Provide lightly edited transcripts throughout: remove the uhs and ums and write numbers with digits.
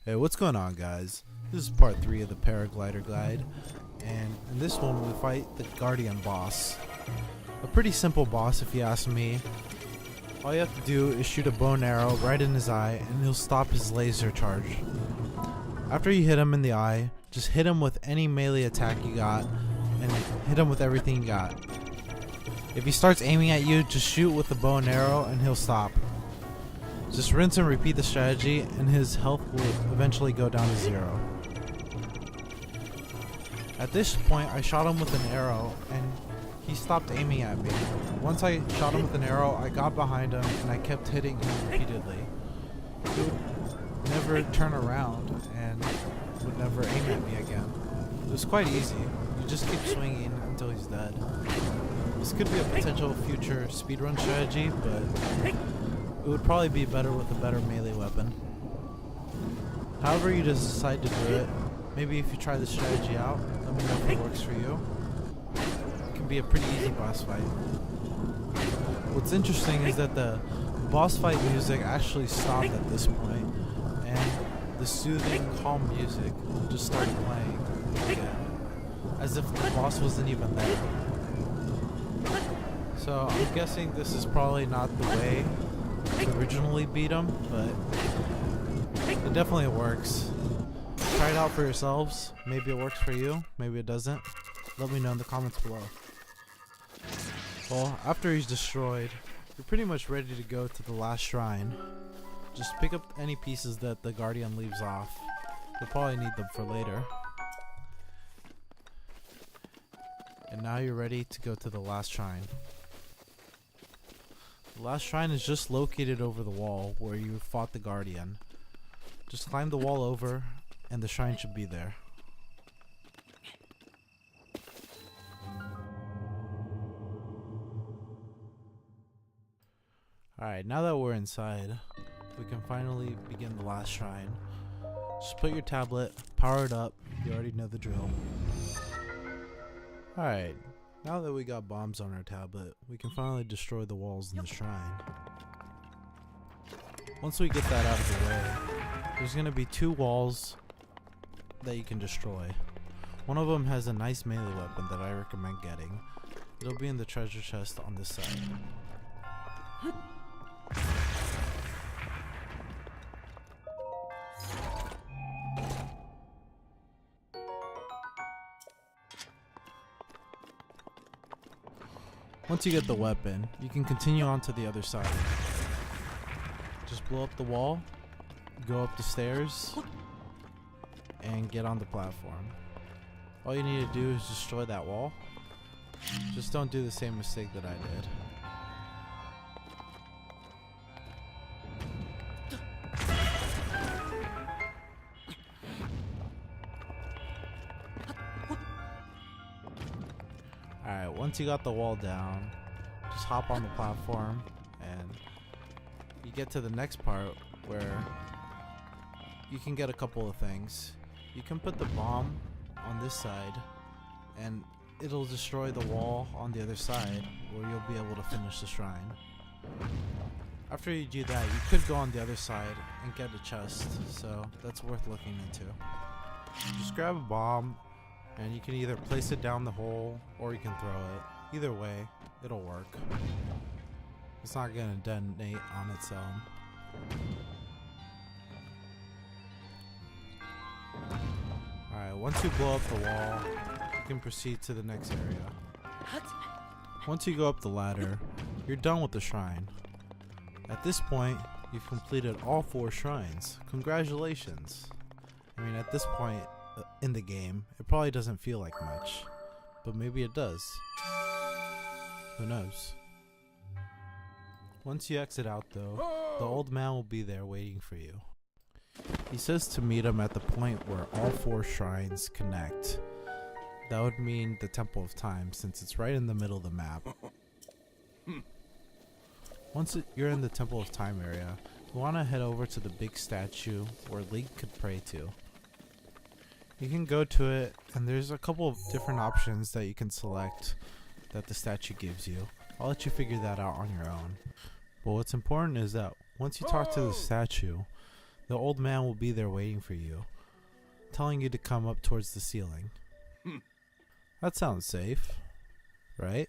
Hey, what's going on, guys? This is part 3 of the Paraglider guide, and in this one we fight the Guardian boss. A pretty simple boss if you ask me. All you have to do is shoot a bow and arrow right in his eye and he'll stop his laser charge. After you hit him in the eye, just hit him with any melee attack you got and hit him with everything you got. If he starts aiming at you, just shoot with the bow and arrow and he'll stop. Just rinse and repeat the strategy and his health will eventually go down to 0. At this point I shot him with an arrow and he stopped aiming at me. Once I shot him with an arrow, I got behind him and I kept hitting him repeatedly. He would never turn around and would never aim at me again. It was quite easy. You just keep swinging until he's dead. This could be a potential future speedrun strategy, but it would probably be better with a better melee weapon. However you just decide to do it, maybe if you try this strategy out, let me know if it works for you. It can be a pretty easy boss fight. What's interesting is that the boss fight music actually stopped at this point, and the soothing, calm music just started playing again, as if the boss wasn't even there. So I'm guessing this is probably not the way to originally beat him, but it definitely works. Try it out for yourselves. Maybe it works for you, maybe it doesn't. Let me know in the comments below. Well, after he's destroyed, you're pretty much ready to go to the last shrine. Just pick up any pieces that the Guardian leaves off. You'll probably need them for later. And now you're ready to go to the last shrine. The last shrine is just located over the wall where you fought the Guardian. Just climb the wall over and the shrine should be there. Alright, now that we're inside, we can finally begin the last shrine. Just put your tablet, power it up, you already know the drill. Alright, now that we got bombs on our tablet, we can finally destroy the walls in the shrine. Once we get that out of the way, there's going to be 2 walls that you can destroy. One of them has a nice melee weapon that I recommend getting. It'll be in the treasure chest on this side. Once you get the weapon, you can continue on to the other side. Just blow up the wall, go up the stairs, and get on the platform. All you need to do is destroy that wall. Just don't do the same mistake that I did. Alright, once you got the wall down, just hop on the platform and you get to the next part where you can get a couple of things. You can put the bomb on this side and it'll destroy the wall on the other side where you'll be able to finish the shrine. After you do that, you could go on the other side and get a chest, so that's worth looking into. Just grab a bomb and you can either place it down the hole or you can throw it. Either way, it'll work. It's not gonna detonate on its own. Alright, once you blow up the wall, you can proceed to the next area. Once you go up the ladder, you're done with the shrine. At this point, you've completed all 4 shrines. Congratulations! I mean, at this point in the game, it probably doesn't feel like much, but maybe it does. Who knows? Once you exit out though, the old man will be there waiting for you. He says to meet him at the point where all 4 shrines connect. That would mean the Temple of Time, since it's right in the middle of the map. Once you're in the Temple of Time area, you want to head over to the big statue where Link could pray to. You can go to it, and there's a couple of different options that you can select that the statue gives you. I'll let you figure that out on your own. But what's important is that once you talk to the statue, The old man will be there waiting for you, telling you to come up towards the ceiling. That sounds safe, right?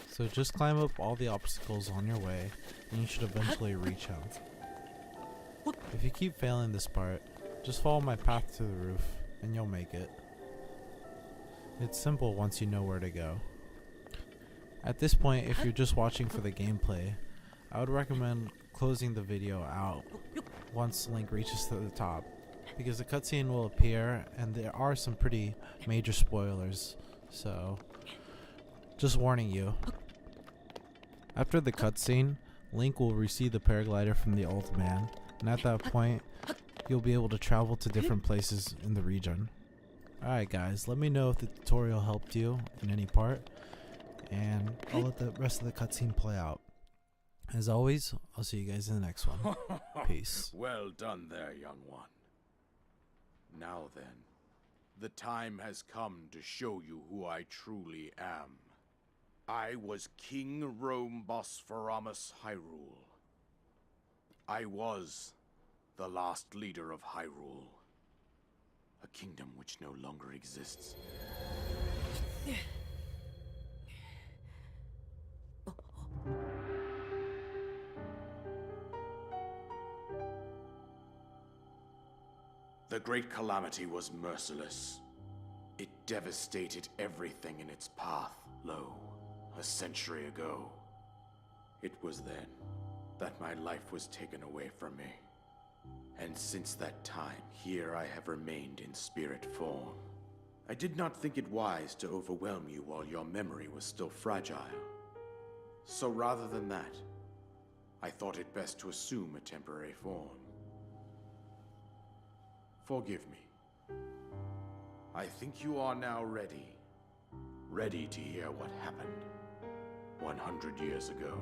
So just climb up all the obstacles on your way, and you should eventually reach him. If you keep failing this part, just follow my path to the roof, and you'll make it. It's simple once you know where to go. At this point, if you're just watching for the gameplay, I would recommend closing the video out once Link reaches to the top, because the cutscene will appear and there are some pretty major spoilers, so just warning you. After the cutscene, Link will receive the paraglider from the old man, and at that point, you'll be able to travel to different places in the region. Alright guys, let me know if the tutorial helped you in any part, and I'll let the rest of the cutscene play out. As always, I'll see you guys in the next one. Peace. Well done there, young one. Now then, the time has come to show you who I truly am. I was King Rome Bosphoramus Hyrule. I was the last leader of Hyrule, a kingdom which no longer exists. The Great Calamity was merciless. It devastated everything in its path, lo, a century ago. It was then that my life was taken away from me. And since that time, here I have remained in spirit form. I did not think it wise to overwhelm you while your memory was still fragile. So rather than that, I thought it best to assume a temporary form. Forgive me. I think you are now ready. Ready to hear what happened 100 years ago.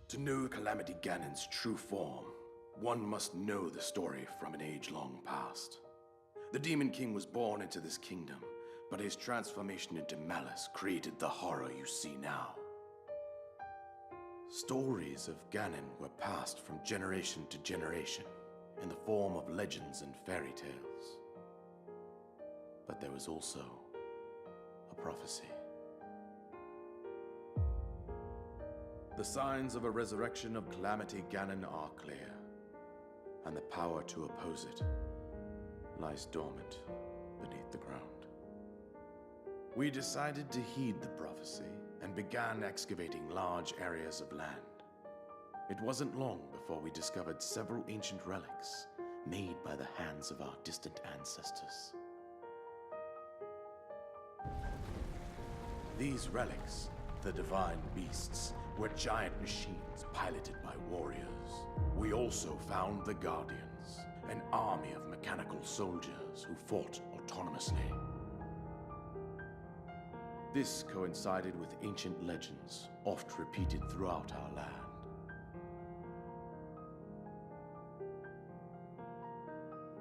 To know Calamity Ganon's true form, one must know the story from an age long past. The Demon King was born into this kingdom, but his transformation into malice created the horror you see now. Stories of Ganon were passed from generation to generation in the form of legends and fairy tales. But there was also a prophecy. The signs of a resurrection of Calamity Ganon are clear, and the power to oppose it lies dormant beneath the ground. We decided to heed the prophecy and began excavating large areas of land. It wasn't long before we discovered several ancient relics made by the hands of our distant ancestors. These relics, the divine beasts, were giant machines piloted by warriors. We also found the Guardians, an army of mechanical soldiers who fought autonomously. This coincided with ancient legends, oft repeated throughout our land.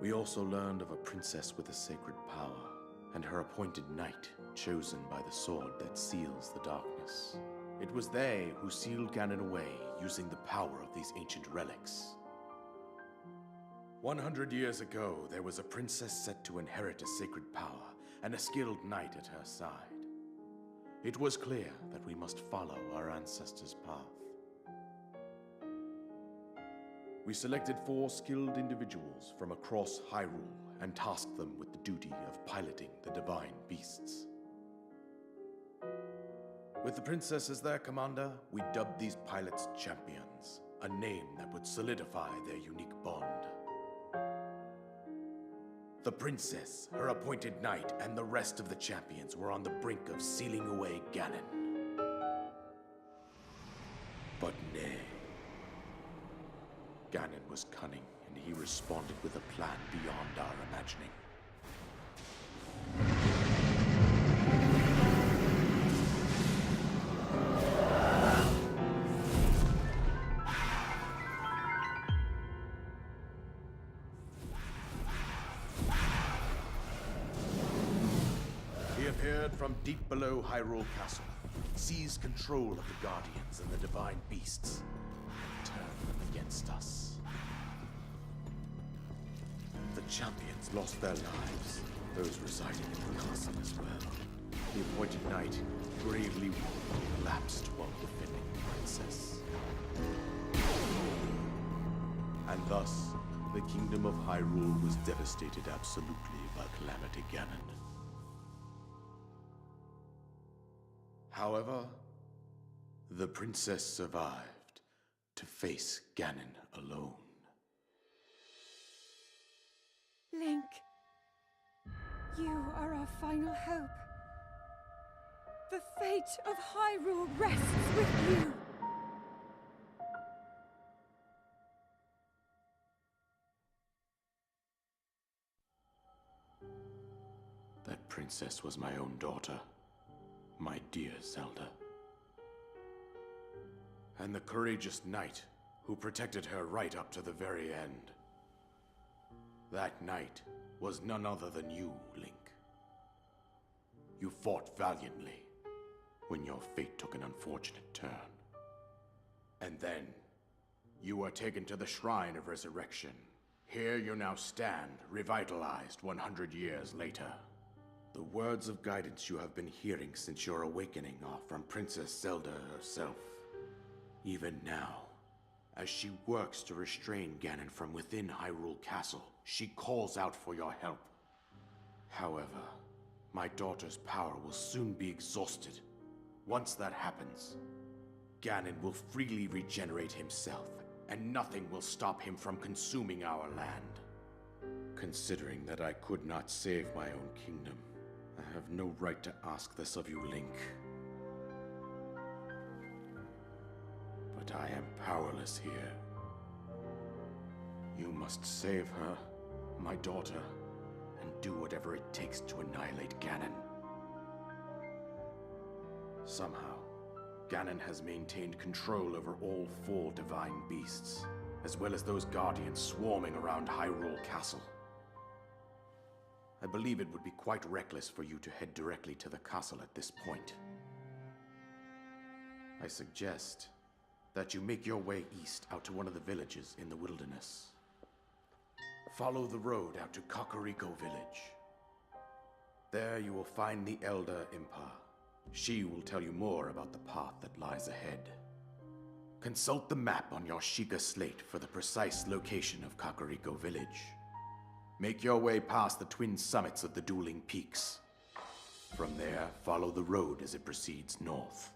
We also learned of a princess with a sacred power, and her appointed knight, chosen by the sword that seals the darkness. It was they who sealed Ganon away using the power of these ancient relics. 100 years ago, there was a princess set to inherit a sacred power and a skilled knight at her side. It was clear that we must follow our ancestors' path. We selected 4 skilled individuals from across Hyrule and tasked them with the duty of piloting the divine beasts. With the princess as their commander, we dubbed these pilots champions, a name that would solidify their unique bond. The princess, her appointed knight, and the rest of the champions were on the brink of sealing away Ganon. But nay. Ganon was cunning, and he responded with a plan beyond our imagining. He appeared from deep below Hyrule Castle, seize control of the Guardians and the Divine Beasts, and turn them against us. The champions lost their lives, those residing in the castle as well. The appointed knight, bravely wounded, collapsed while defending the princess. And thus, the kingdom of Hyrule was devastated absolutely by Calamity Ganon. However, the princess survived to face Ganon alone. Link, you are our final hope. The fate of Hyrule rests with you. That princess was my own daughter, my dear Zelda. And the courageous knight who protected her right up to the very end. That knight was none other than you, Link. You fought valiantly when your fate took an unfortunate turn. And then, you were taken to the Shrine of Resurrection. Here you now stand, revitalized 100 years later. The words of guidance you have been hearing since your awakening are from Princess Zelda herself. Even now, as she works to restrain Ganon from within Hyrule Castle, she calls out for your help. However, my daughter's power will soon be exhausted. Once that happens, Ganon will freely regenerate himself, and nothing will stop him from consuming our land. Considering that I could not save my own kingdom, I have no right to ask this of you, Link. But I am powerless here. You must save her, my daughter, and do whatever it takes to annihilate Ganon. Somehow, Ganon has maintained control over all 4 divine beasts, as well as those guardians swarming around Hyrule Castle. I believe it would be quite reckless for you to head directly to the castle at this point. I suggest that you make your way east out to one of the villages in the wilderness. Follow the road out to Kakariko Village. There you will find the Elder Impa. She will tell you more about the path that lies ahead. Consult the map on your Sheikah slate for the precise location of Kakariko Village. Make your way past the twin summits of the dueling peaks. From there, follow the road as it proceeds north.